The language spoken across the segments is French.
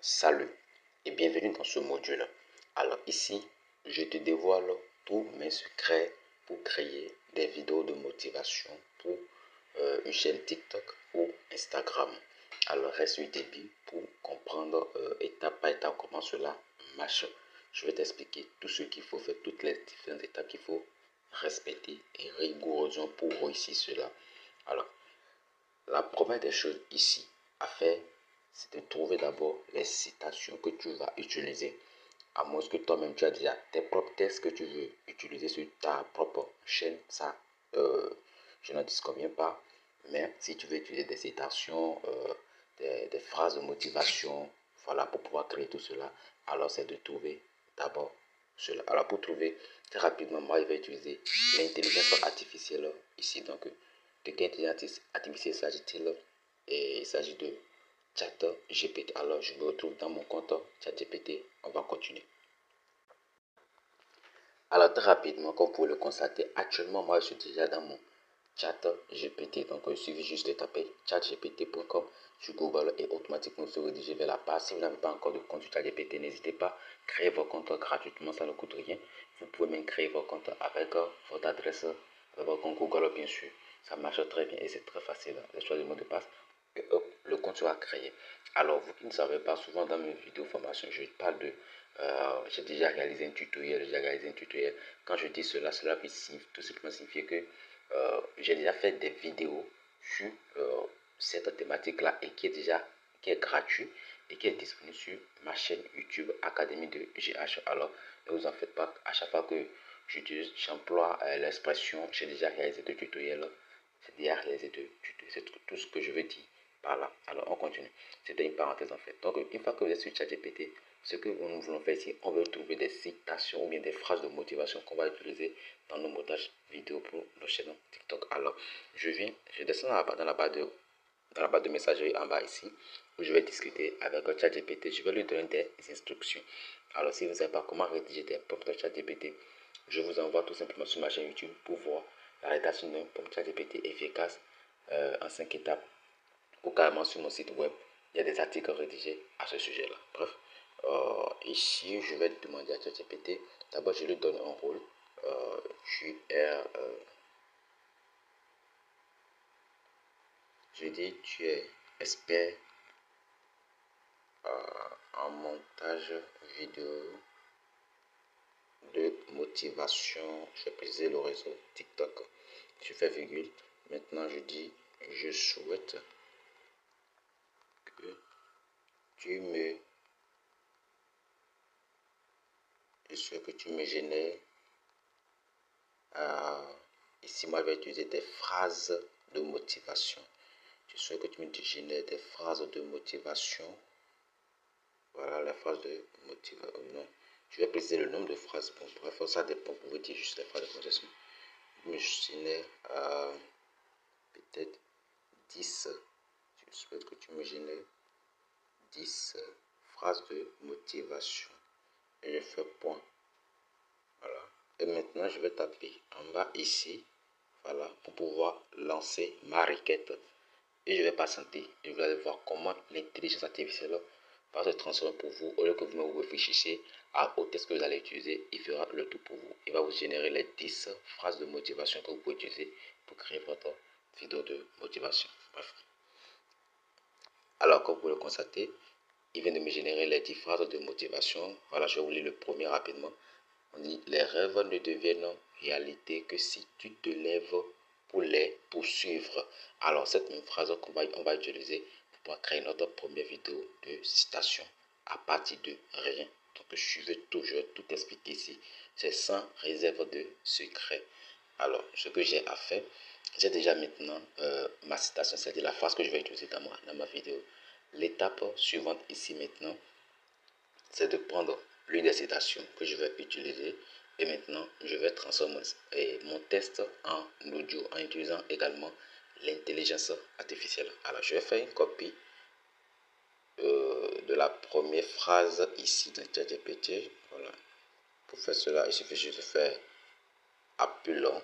Salut et bienvenue dans ce module. Alors ici, je te dévoile tous mes secrets pour créer des vidéos de motivation pour une chaîne TikTok ou Instagram. Alors reste au début pour comprendre étape par étape comment cela marche. Je vais t'expliquer tout ce qu'il faut faire, toutes les différentes étapes qu'il faut respecter et rigoureusement pour réussir cela. Alors, la première des choses ici à faire, c'est de trouver d'abord les citations que tu vas utiliser. À moins que toi-même tu as déjà tes propres textes que tu veux utiliser sur ta propre chaîne, ça, je n'en disconviens pas. Mais si tu veux utiliser des citations, des phrases de motivation, voilà, pour pouvoir créer tout cela, alors c'est de trouver d'abord cela. Alors pour trouver très rapidement, moi je vais utiliser l'intelligence artificielle ici. Donc, de quelle intelligence artificielle s'agit-il? Et il s'agit de ChatGPT. Alors, je me retrouve dans mon compte ChatGPT. On va continuer. Alors, très rapidement, comme vous pouvez le constater, actuellement, moi, je suis déjà dans mon ChatGPT. Donc, il suffit juste de taper chatgpt.com sur Google et automatiquement se rediriger vers la page. Si vous n'avez pas encore de compte sur ChatGPT, n'hésitez pas, créez votre compte gratuitement, ça ne coûte rien. Vous pouvez même créer votre compte avec votre adresse, votre compte Google, bien sûr. Ça marche très bien et c'est très facile de choisir le mot de passe. Et hop, le compte sera créé. Alors, vous qui ne savez pas, souvent dans mes vidéos formation, je parle de j'ai déjà réalisé un tutoriel, Quand je dis cela, cela peut tout simplement signifier que j'ai déjà fait des vidéos sur cette thématique-là et qui est gratuit et qui est disponible sur ma chaîne YouTube Académie de GH. Alors, ne vous en faites pas, à chaque fois que j'emploie l'expression j'ai déjà réalisé de tutoriel, j'ai déjà réalisé de tutoriel, c'est tout ce que je veux dire par là. Alors, on continue. C'était une parenthèse en fait. Donc, une fois que vous êtes sur ChatGPT, ce que nous voulons faire ici, on veut trouver des citations ou bien des phrases de motivation qu'on va utiliser dans nos montages vidéo pour nos chaînes TikTok. Alors, je descends dans la barre de messagerie en bas ici, où je vais discuter avec le ChatGPT. Je vais lui donner des instructions. Alors, si vous ne savez pas comment rédiger des prompts de ChatGPT, je vous envoie tout simplement sur ma chaîne YouTube pour voir la rédaction d'un prompt ChatGPT efficace en 5 étapes, ou carrément sur mon site web. Il y a des articles rédigés à ce sujet-là. Bref, ici, je vais demander à ChatGPT. D'abord, je lui donne un rôle. Je dis, tu es expert en montage vidéo de motivation. Je vais préciser le réseau TikTok. Je fais virgule. Maintenant, je dis, je souhaite que tu me, génères. Ici, moi, je vais utiliser des phrases de motivation. Je souhaite que tu me génères des phrases de motivation. Voilà la phrase de motivation. Non. Je vais préciser le nombre de phrases. Bon, bref, ça dépend. Vous pouvez dire juste les phrases de motivation. Je me génère peut-être 10. Je souhaite que tu me génères 10 phrases de motivation. Et je fais point. Voilà. Et maintenant, je vais taper en bas ici. Voilà. Pour pouvoir lancer ma requête. Et je vais patienter. Et vous allez voir comment l'intelligence artificielle va se transformer pour vous. Au lieu que vous réfléchissiez au test que vous allez utiliser, il fera le tout pour vous. Il va vous générer les 10 phrases de motivation que vous pouvez utiliser pour créer votre vidéo de motivation. Bref. Alors, comme vous le constatez, il vient de me générer les 10 phrases de motivation. Voilà, je vais vous lire le premier rapidement. On dit, les rêves ne deviennent réalité que si tu te lèves pour les poursuivre. Alors, cette même phrase on va utiliser pour pouvoir créer notre première vidéo de citation à partir de rien. Donc, je vais toujours tout expliquer ici. C'est sans réserve de secret. Alors, ce que j'ai à faire, j'ai déjà maintenant ma citation, c'est-à-dire la phrase que je vais utiliser dans ma vidéo. L'étape suivante ici maintenant, c'est de prendre l'une des citations que je vais utiliser et maintenant je vais transformer mon texte en audio en utilisant également l'intelligence artificielle. Alors je vais faire une copie de la première phrase ici dans ChatGPT. Voilà. Pour faire cela, il suffit juste de faire appelons.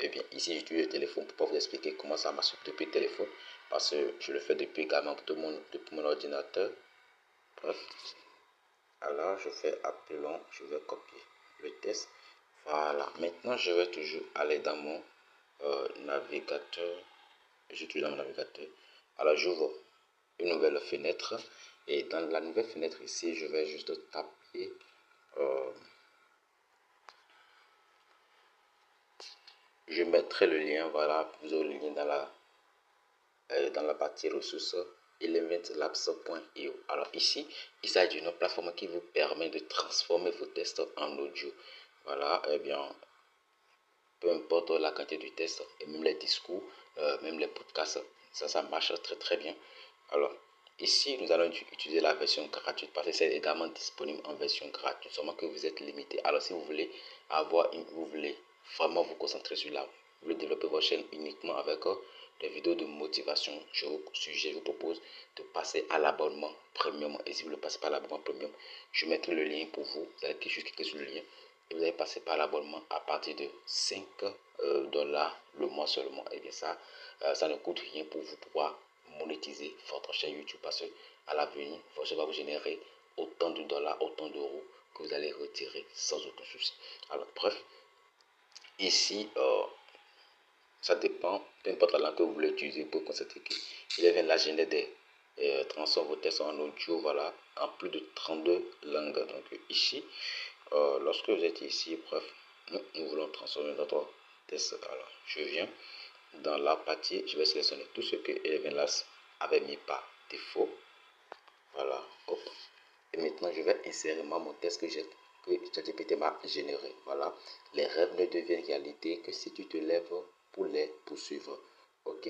Et bien ici j'utilise le téléphone pour pouvoir vous expliquer comment ça marche depuis le téléphone parce que je le fais depuis également depuis mon ordinateur. Bref, alors je fais appelons, je vais copier le test. Voilà, maintenant je vais toujours aller dans mon navigateur. Je suis dans mon navigateur. Alors j'ouvre une nouvelle fenêtre et dans la nouvelle fenêtre ici, je vais juste taper je mettrai le lien, voilà, vous aurez le lien dans la partie ressources elementlabs.io. Alors ici, il s'agit d'une plateforme qui vous permet de transformer vos tests en audio. Voilà, eh bien, peu importe la quantité du test, et même les discours, même les podcasts, ça marche très très bien. Alors, ici, nous allons utiliser la version gratuite parce que c'est également disponible en version gratuite, seulement que vous êtes limité. Alors, si vous voulez vous voulez vraiment vous concentrer sur vous voulez développer votre chaîne uniquement avec des vidéos de motivation, je vous propose de passer à l'abonnement premium. Et si vous ne passez pas à l'abonnement premium, je mettrai le lien pour vous. Vous allez juste cliquer sur le lien et vous allez passer par l'abonnement à partir de 5 dollars le mois seulement. Et bien ça ne coûte rien pour vous pouvoir monétiser votre chaîne YouTube parce qu'à l'avenir, votre chaîne va vous générer autant de dollars, autant d'euros que vous allez retirer sans aucun souci. Alors bref, ici, ça dépend, peu importe la langue que vous voulez utiliser pour constater qu'il est la générer des transforme vos tests en audio, voilà, en plus de 32 langues. Donc ici, lorsque vous êtes ici, bref, nous voulons transformer notre test. Alors, je viens dans la partie, je vais sélectionner tout ce que Elevenlabs avait mis par défaut. Voilà, hop. Et maintenant, je vais insérer mon test que ChatGPT m'a généré. Voilà, les rêves ne deviennent réalité que si tu te lèves pour les poursuivre. Ok.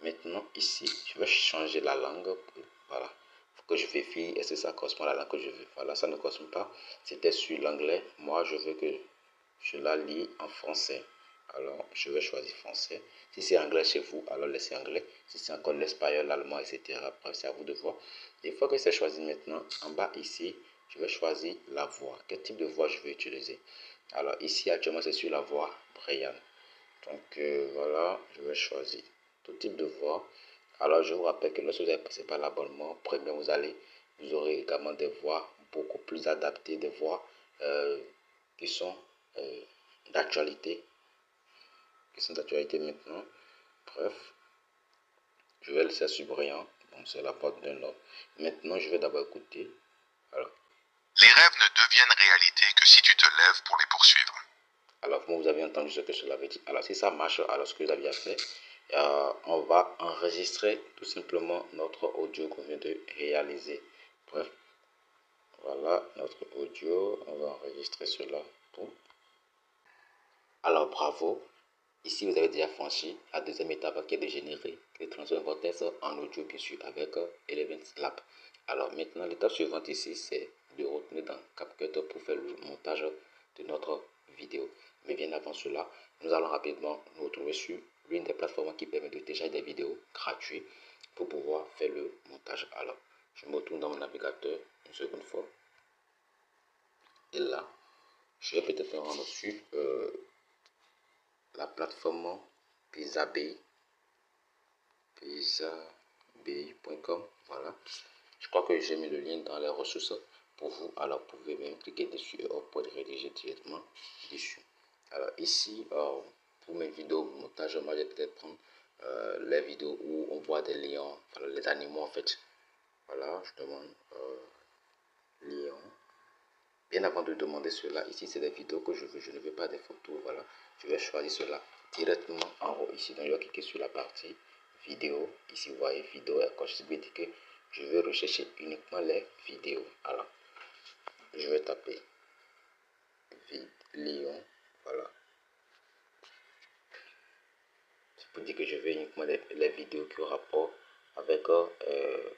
Maintenant, ici, je vais changer la langue. Voilà. Faut que je vérifie est-ce que ça correspond à la langue que je veux. Voilà, ça ne correspond pas. C'était sur l'anglais. Moi, je veux que je la lis en français. Alors, je vais choisir français. Si c'est anglais chez vous, alors laissez anglais. Si c'est encore l'espagnol, l'allemand, etc. Après, c'est à vous de voir. Une fois que c'est choisi maintenant, en bas ici, je vais choisir la voix. Quel type de voix je vais utiliser? Alors, ici, actuellement, c'est sur la voix Brian. Donc, voilà, je vais choisir tout type de voix. Alors, je vous rappelle que lorsque vous allez passer par l'abonnement premium, vous aurez également des voix beaucoup plus adaptées, des voix qui sont euh, d'actualité, maintenant. Bref, je vais laisser sur brillant. Bon, c'est la porte d'un homme. Maintenant, je vais d'abord écouter. Alors, les rêves ne deviennent réalité que si tu te lèves pour les poursuivre. Alors, vous avez entendu ce que cela veut dire. Alors, si ça marche, alors ce que vous aviez fait, on va enregistrer tout simplement notre audio qu'on vient de réaliser. Bref, voilà notre audio. On va enregistrer cela. Bon. Alors, bravo. Ici, vous avez déjà franchi la deuxième étape qui est de générer, de transformer votre test en audio, bien sûr, avec Elevenlabs. Alors, maintenant, l'étape suivante ici, c'est de retourner dans CapCut pour faire le montage de notre vidéo. Mais bien avant cela, nous allons rapidement nous retrouver sur l'une des plateformes qui permet de télécharger des vidéos gratuites pour pouvoir faire le montage. Alors, je me retourne dans mon navigateur une seconde fois. Et là, je vais peut-être me rendre sur la plateforme pizzabay.com. Voilà, je crois que j'ai mis le lien dans les ressources pour vous. Alors vous pouvez même cliquer dessus et pour rédiger directement dessus. Alors ici, pour mes vidéos montage, moi je vais peut-être prendre les vidéos où on voit des lions, voilà, les animaux en fait. Voilà, je demande lion. Bien avant de demander cela, ici c'est des vidéos que je veux, je ne veux pas des photos. Voilà, je vais choisir cela directement en haut ici. Donc je vais cliquer sur la partie vidéo. Ici vous voyez vidéo, et quand je vais dire que je veux rechercher uniquement les vidéos. Alors je vais taper lion. Voilà, c'est pour dire que je veux uniquement les vidéos qui ont rapport avec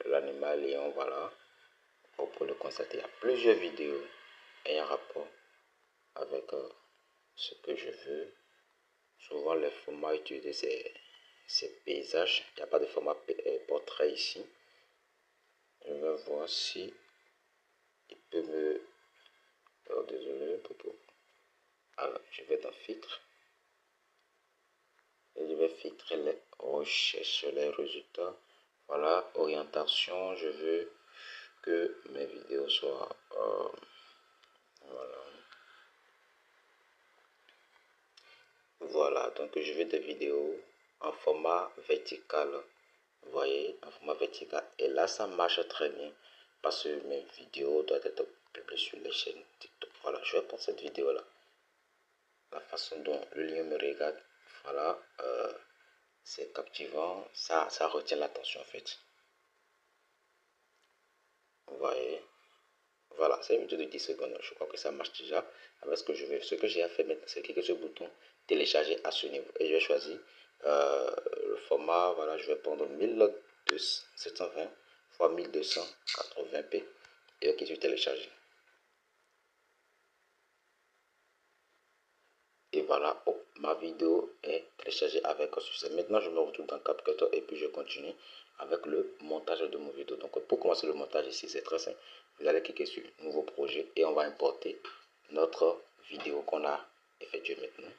l'animal lion. Voilà, pour le constater, il y a plusieurs vidéos ayant rapport avec ce que je veux. Souvent, les formats utilisés, c'est paysage. Il n'y a pas de format portrait ici. Je vais voir si il peut me... Oh, désolé, Popo. Alors, je vais dans filtre. Et je vais filtrer les recherches, les résultats. Voilà, orientation. Je veux que soit voilà. Voilà, donc je veux des vidéos en format vertical. Vous voyez, en format vertical. Et là, ça marche très bien parce que mes vidéos doivent être publiées sur les chaînes TikTok. Voilà, je vais prendre cette vidéo-là. La façon dont le lien me regarde, voilà, c'est captivant. Ça retient l'attention en fait. Vous voyez. Voilà, c'est une vidéo de 10 secondes. Je crois que ça marche déjà. Alors, ce que j'ai à faire maintenant, c'est cliquer sur le bouton télécharger à ce niveau. Et je vais choisir le format. Voilà, je vais prendre 1720 x 1280p et OK, je vais télécharger. Et voilà, oh, ma vidéo est téléchargée avec un succès. Maintenant, je me retrouve dans CapCut et puis je continue avec le montage de mon vidéo. Donc, pour commencer le montage ici, c'est très simple. Vous allez cliquer sur Nouveau projet et on va importer notre vidéo qu'on a effectuée maintenant.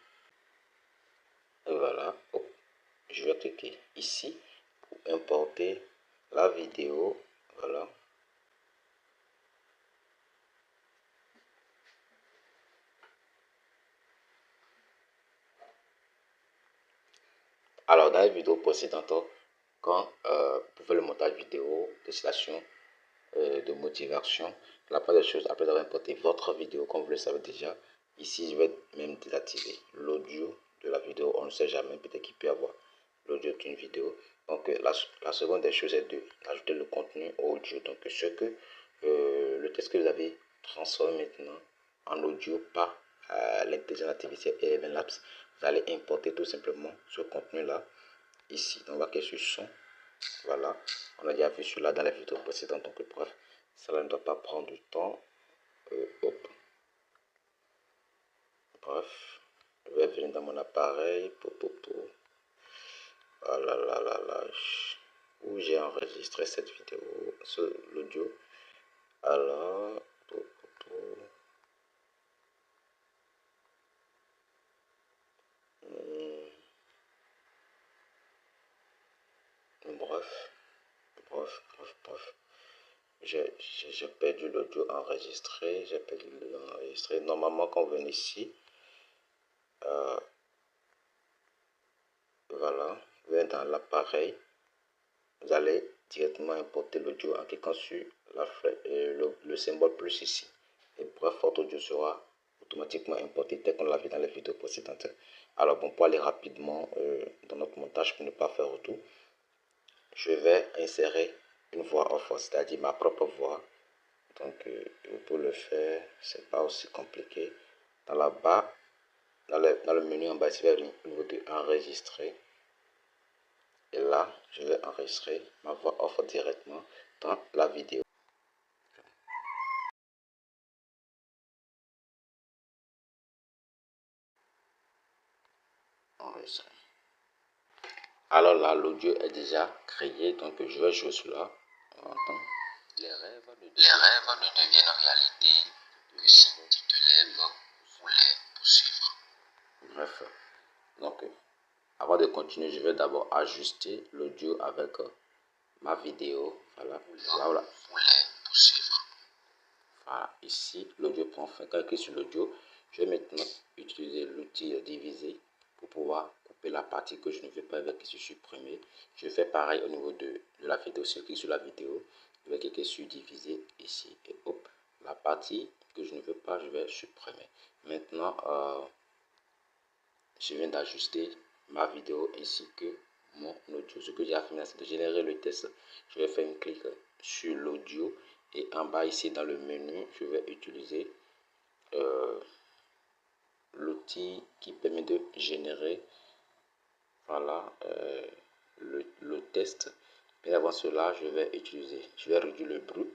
Et voilà, oh, je vais cliquer ici pour importer la vidéo. Voilà. Alors, dans les vidéos précédentes, quand vous faites le montage vidéo, destination, de motivation, la première des choses, après avoir importé votre vidéo, comme vous le savez déjà, ici je vais même désactiver l'audio de la vidéo. On ne sait jamais, peut-être qu'il peut y avoir l'audio d'une vidéo. Donc la seconde des choses est d'ajouter le contenu audio. Donc le texte que vous avez transformé maintenant en audio par l'intelligence artificielle et Labs, vous allez importer tout simplement ce contenu là ici. Donc on va cliquer sur son. Voilà, on a déjà vu celui-là dans la vidéo précédente, donc bref, cela ne doit pas prendre du temps. Hop. Bref, je vais venir dans mon appareil. Ah là là là là, où j'ai enregistré cette vidéo, l'audio. Alors, bref, j'ai perdu l'audio enregistré, j'ai perdu l'audio enregistré. Normalement, quand vous venez ici, voilà, vous êtes dans l'appareil, vous allez directement importer l'audio en cliquant sur le symbole plus ici. Et bref, votre audio sera automatiquement importé tel qu'on l'a vu dans les vidéos précédentes. Alors bon, pour aller rapidement dans notre montage, pour ne pas faire retour, je vais insérer une voix off, c'est-à-dire ma propre voix. Donc pour le faire, c'est pas aussi compliqué. Dans le menu en bas, il va y avoir une vidéo enregistrer. Et là, je vais enregistrer ma voix off directement dans la vidéo. Enregistrer. Alors là, l'audio est déjà créé, donc je vais jouer cela. On entend. Les rêves ne deviennent réalité que si tu te lèves pour les poursuivre. Bref, donc avant de continuer, je vais d'abord ajuster l'audio avec ma vidéo. Voilà, voilà. Pour les poursuivre. Voilà, ici, l'audio prend fin. Quand je clique sur l'audio, je vais maintenant utiliser l'outil diviser pour pouvoir couper la partie que je ne veux pas avec qui je supprimer. Je fais pareil au niveau de la vidéo. Si je clique sur la vidéo, je vais cliquer sur diviser ici et hop, la partie que je ne veux pas, je vais supprimer. Maintenant, je viens d'ajuster ma vidéo ainsi que mon audio. Ce que j'ai à faire, c'est de générer le test. Je vais faire un clic sur l'audio et en bas ici dans le menu, je vais utiliser l'outil qui permet de générer voilà le test. Mais avant cela, je vais réduire le bruit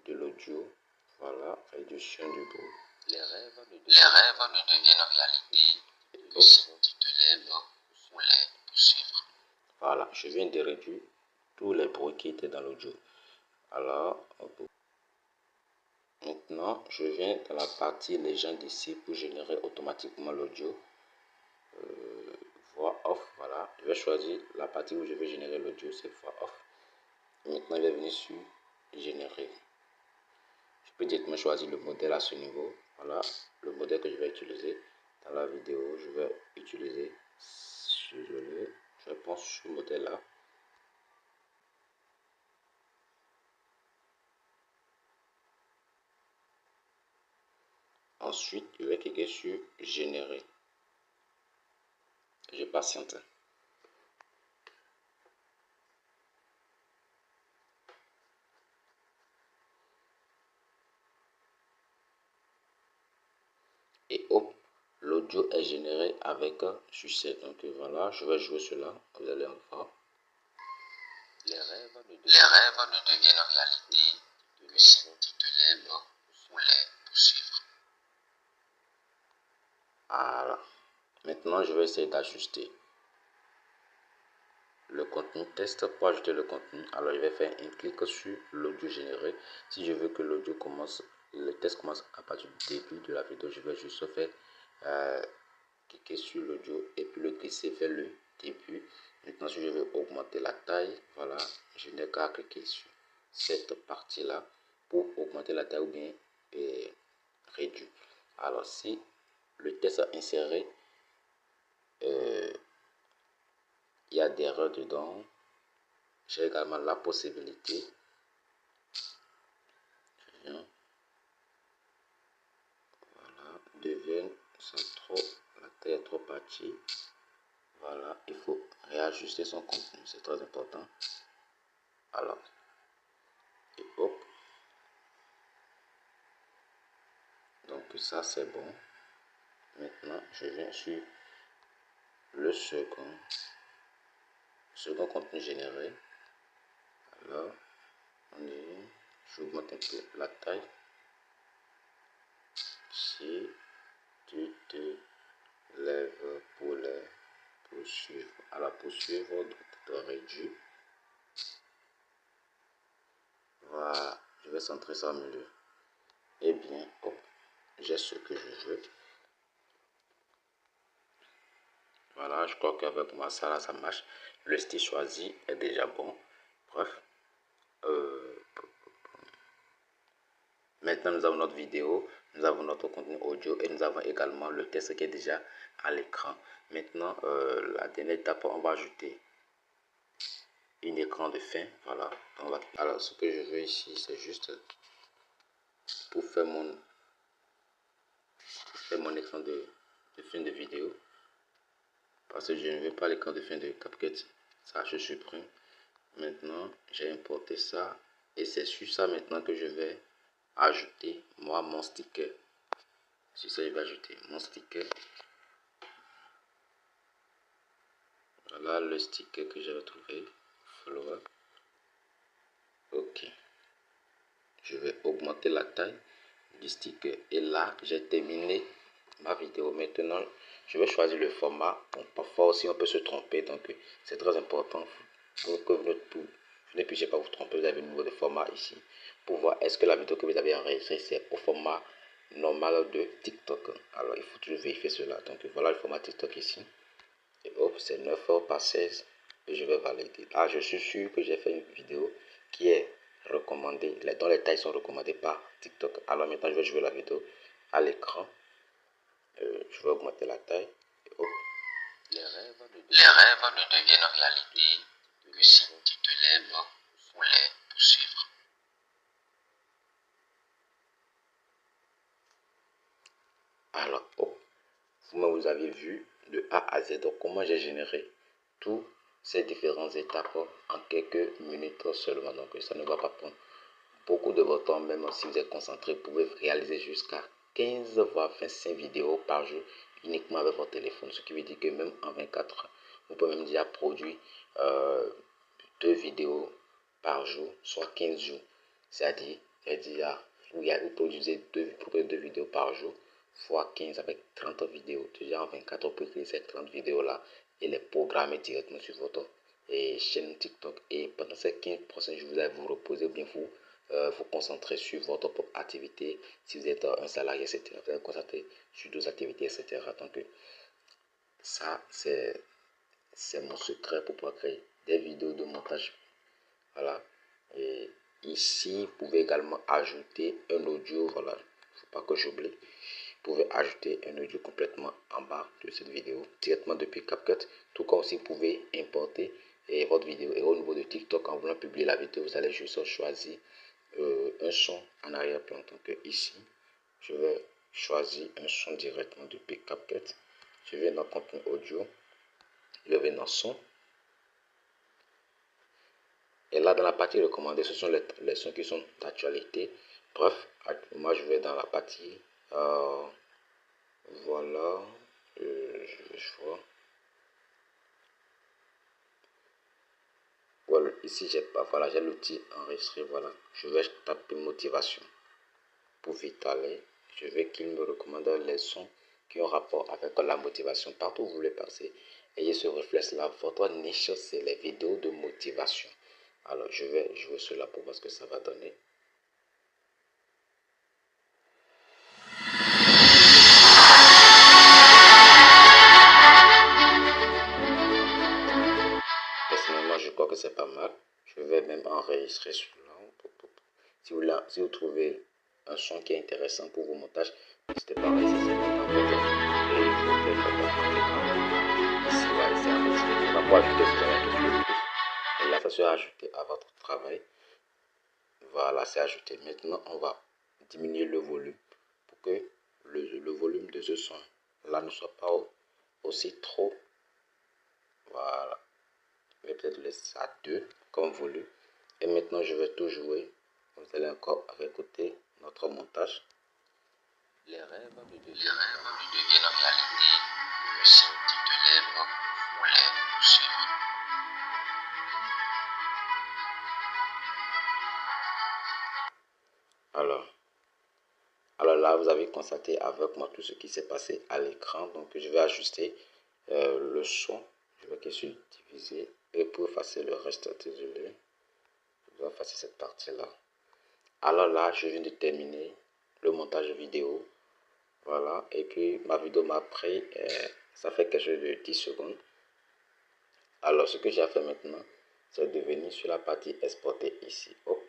de l'audio. Voilà, réduction du bruit. Les rêves ne deviennent réalité que si tu te lèves pour les poursuivre. Voilà, je viens de réduire tous les bruits qui étaient dans l'audio. Alors, maintenant, je viens dans la partie légende ici pour générer automatiquement l'audio. Voix off, voilà. Je vais choisir la partie où je vais générer l'audio, c'est voix off. Maintenant, je vais venir sur générer. peux directement choisir le modèle à ce niveau. Voilà le modèle que je vais utiliser dans la vidéo. Je vais utiliser, je vais prendre ce modèle là. Ensuite, je vais cliquer sur générer. Je patiente. Et hop, l'audio est généré avec succès. Donc voilà, je vais jouer cela. Vous allez en voir. Les rêves ne deviennent réalité que si tu te lèves pour les poursuivre. Voilà. Maintenant, je vais essayer d'ajuster le contenu test. Pour ajouter le contenu, alors je vais faire un clic sur l'audio généré. Si je veux que l'audio commence, le test commence à partir du début de la vidéo, je vais juste faire cliquer sur l'audio et puis le glisser vers le début. Maintenant, si je veux augmenter la taille, voilà, je n'ai qu'à cliquer sur cette partie là pour augmenter la taille ou bien réduire. Alors si le test a inséré il y a des erreurs dedans, j'ai également la possibilité voilà, devient trop, la taille est trop partie. Voilà, il faut réajuster son contenu, c'est très important. Alors, et hop, donc ça c'est bon. Maintenant, je viens sur le second contenu généré. Alors, j'augmente un peu la taille. Si tu te lèves pour les poursuivre, à la poursuivre, doit réduire. Voilà, je vais centrer ça au milieu. Et bien, hop, j'ai ce que je veux. Voilà, je crois qu'avec moi, ça là, ça marche. Le style choisi est déjà bon. Bref. Maintenant, nous avons notre vidéo, nous avons notre contenu audio et nous avons également le test qui est déjà à l'écran. Maintenant, la dernière étape, on va ajouter un écran de fin. Voilà. Alors, ce que je veux ici, c'est juste pour faire mon écran de fin de vidéo. Parce que je ne veux pas l'écran de fin de CapCut. Ça, je supprime. Maintenant, j'ai importé ça. Et c'est sur ça maintenant que je vais ajouter moi mon sticker. Sur ça, je vais ajouter mon sticker. Voilà le sticker que j'avais trouvé. Follower. Ok. Je vais augmenter la taille du sticker. Et là, j'ai terminé ma vidéo. Maintenant, je vais choisir le format. Bon, parfois aussi, on peut se tromper. Donc, c'est très important pour que vous ne puissiez pas vous tromper. Vous avez le niveau de format ici. Pour voir est-ce que la vidéo que vous avez enregistrée, c'est au format normal de TikTok. Alors, il faut toujours vérifier cela. Donc, voilà le format TikTok ici. Et hop, c'est 9 par 16 et je vais valider. Là, je suis sûr que j'ai fait une vidéo qui est recommandée, dont les tailles sont recommandées par TikTok. Alors maintenant, je vais jouer la vidéo à l'écran. Je vais augmenter la taille. Et hop. Les rêves ne deviennent réalité que si tu te lèves pour les poursuivre. Alors, hop. Vous avez vu de A à Z donc comment j'ai généré tous ces différentes étapes en quelques minutes seulement. Donc ça ne va pas prendre beaucoup de votre temps, même si vous êtes concentré, vous pouvez réaliser jusqu'à 15 voire 25 vidéos par jour uniquement avec votre téléphone. Ce qui veut dire que même en 24 heures, vous pouvez même déjà produire 2 vidéos par jour, soit 15 jours. C'est-à-dire, vous produisez 2 vidéos par jour, fois 15 avec 30 vidéos. Déjà en 24 heures, vous pouvez créer ces 30 vidéos-là et les programmer directement sur votre chaîne TikTok. Et pendant ces 15 prochains jours, vous allez vous reposer ou bien vous concentrer sur votre propre activité. Si vous êtes un salarié, etc., vous allez vous concentrer sur d'autres activités, etc. Donc, ça, c'est mon secret pour pouvoir créer des vidéos de montage. Voilà. Et ici, vous pouvez également ajouter un audio. Voilà, il ne faut pas que j'oublie. Vous pouvez ajouter un audio complètement en bas de cette vidéo, directement depuis CapCut. Tout comme aussi, vous pouvez importer votre vidéo. Et au niveau de TikTok, en voulant publier la vidéo, vous allez juste choisir un son en arrière-plan. Donc ici, je vais choisir un son directement depuis CapCut. Je vais dans contenu audio, je vais dans son. Et là, dans la partie recommandée, ce sont les sons qui sont d'actualité. Bref, moi, je vais dans la partie, voilà, je vais choisir. Voilà, ici, j'ai l'outil enregistré, voilà. Je vais taper motivation. Pour vite aller, je vais qu'il me recommande les sons qui ont rapport avec la motivation. Partout où vous voulez passer, ayez ce réflexe-là. Votre niche, c'est les vidéos de motivation. Alors, je vais jouer cela pour voir ce que ça va donner. Personnellement, je crois que c'est pas mal. Je vais même enregistrer cela. Si vous trouvez un son qui est intéressant pour vos montages, n'hésitez pas à enregistrer dans votre ici, voilà, c'est enregistré. On va pouvoir ajouter cela un peu plus. Et là, ça sera ajouté à votre travail. Voilà, c'est ajouté. Maintenant, on va diminuer le volume pour que le volume de ce son là ne soit pas aussi trop. Voilà. Je vais peut-être laisser à 2 comme volume. Et maintenant, je vais tout jouer. Vous allez encore réécouter notre montage. Les rêves ne deviennent réalité que si tu te lèves pour les poursuivre. Alors là, vous avez constaté avec moi tout ce qui s'est passé à l'écran. Donc, je vais ajuster le son. Je vais cliquer sur diviser. Et pour effacer le reste, désolé, je vais effacer cette partie-là. Alors là, je viens de terminer le montage vidéo. Voilà. Et puis, ma vidéo m'a pris, ça fait quelque chose de 10 secondes. Alors, ce que j'ai fait maintenant, c'est de venir sur la partie exporter ici. Hop.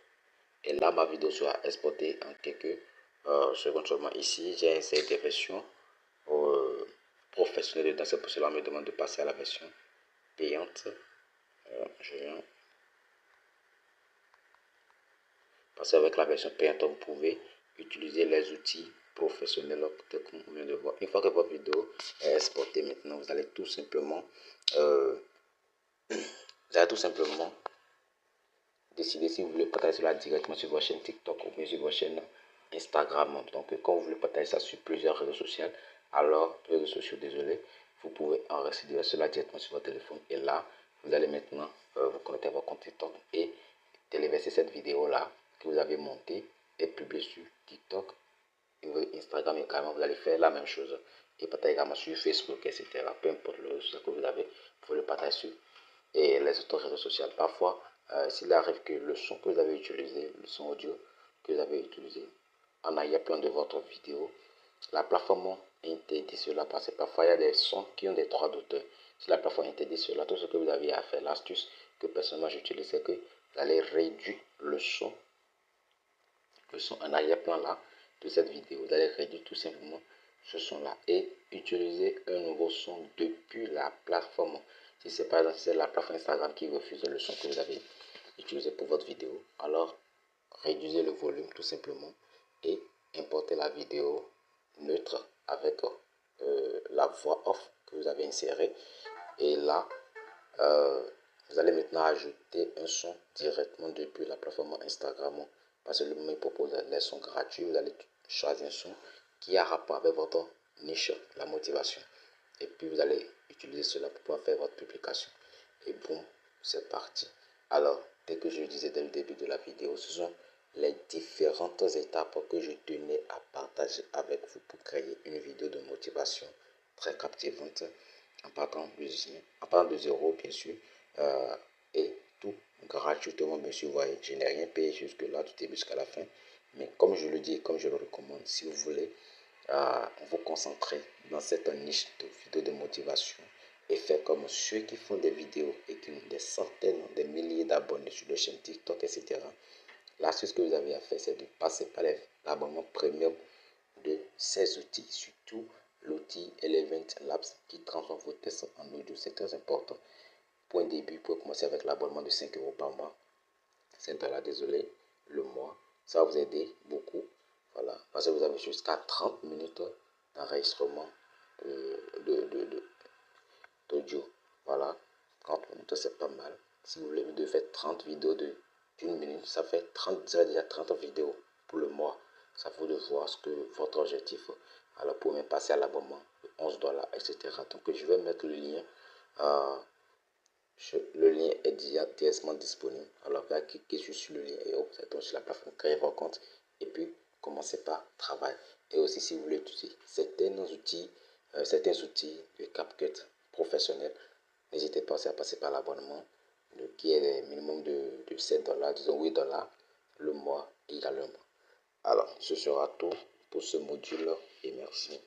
Et là, ma vidéo sera exportée en quelques secondes seulement. Ici, j'ai essayé des versions professionnelles dedans. C'est pour cela qu'on me demande de passer à la version payante. Je viens passer avec la version payante. Vous pouvez utiliser les outils professionnels comme on vient de voir. Une fois que votre vidéo est exportée, maintenant, vous allez tout simplement décider si vous voulez partager cela directement sur votre chaîne TikTok ou bien sur votre chaîne Instagram. Donc, quand vous voulez partager ça sur plusieurs réseaux sociaux, désolé, vous pouvez enregistrer cela directement sur votre téléphone. Et là, vous allez maintenant vous connecter à votre compte TikTok et téléverser cette vidéo-là que vous avez montée et publier sur TikTok et Instagram également. Vous allez faire la même chose et partager également sur Facebook, etc. Peu importe le réseau que vous avez, vous pouvez le partager sur et les autres réseaux sociaux. Parfois, s'il arrive que le son que vous avez utilisé, le son audio que vous avez utilisé en arrière-plan de votre vidéo, la plateforme interdit cela parce que parfois il y a des sons qui ont des droits d'auteur. Si la plateforme interdit cela, tout ce que vous avez à faire, l'astuce que personnellement j'utilise, c'est que vous allez réduire le son en arrière-plan là de cette vidéo. Vous allez réduire tout simplement ce son là et utiliser un nouveau son depuis la plateforme. Si c'est par exemple c'est la plateforme Instagram qui refuse le son que vous avez utilisé pour votre vidéo, alors réduisez le volume tout simplement et importez la vidéo neutre avec la voix off que vous avez insérée. Et là, vous allez maintenant ajouter un son directement depuis la plateforme Instagram. Parce que le moment il propose les sons gratuits, vous allez choisir un son qui a rapport avec votre niche, la motivation. Et puis vous allez utiliser cela pour pouvoir faire votre publication. Et boum, c'est parti. Alors, dès que je disais dès le début de la vidéo, ce sont les différentes étapes que je tenais à partager avec vous pour créer une vidéo de motivation très captivante en partant de zéro, bien sûr, et tout gratuitement, bien sûr. Voyez, je n'ai rien payé jusque-là, du début jusqu'à la fin. Mais comme je le dis et comme je le recommande, si vous voulez vous concentrer dans cette niche de vidéos de motivation et faire comme ceux qui font des vidéos et qui ont des centaines, des milliers d'abonnés sur leur chaîne TikTok, etc., L'astuce que vous avez à faire, c'est de passer par l'abonnement premium de ces outils, surtout l'outil Eleven Labs qui transforme vos tests en audio. C'est très important. Point début, pour commencer avec l'abonnement de 5 € par mois. 5 $, désolé, le mois. Ça va vous aider beaucoup. Voilà, parce que vous avez jusqu'à 30 minutes d'enregistrement d'audio. Voilà, 30 minutes, c'est pas mal. Si vous voulez de faire 30 vidéos d'une minute, ça fait 30, ça déjà 30 vidéos pour le mois. Ça vous de voir ce que votre objectif. Alors, pour même passer à l'abonnement de 11 $, etc. Donc, je vais mettre le lien. Le lien est directement disponible. Alors, vous allez cliquer sur le lien et hop, ça tombe sur la plateforme, créer votre compte et puis commencer par travail. Et aussi, si vous voulez utiliser certains outils de CapCut professionnels, n'hésitez pas aussi à passer par l'abonnement qui est minimum de 7 $, disons 8 $ le mois également. Alors, ce sera tout pour ce module et merci.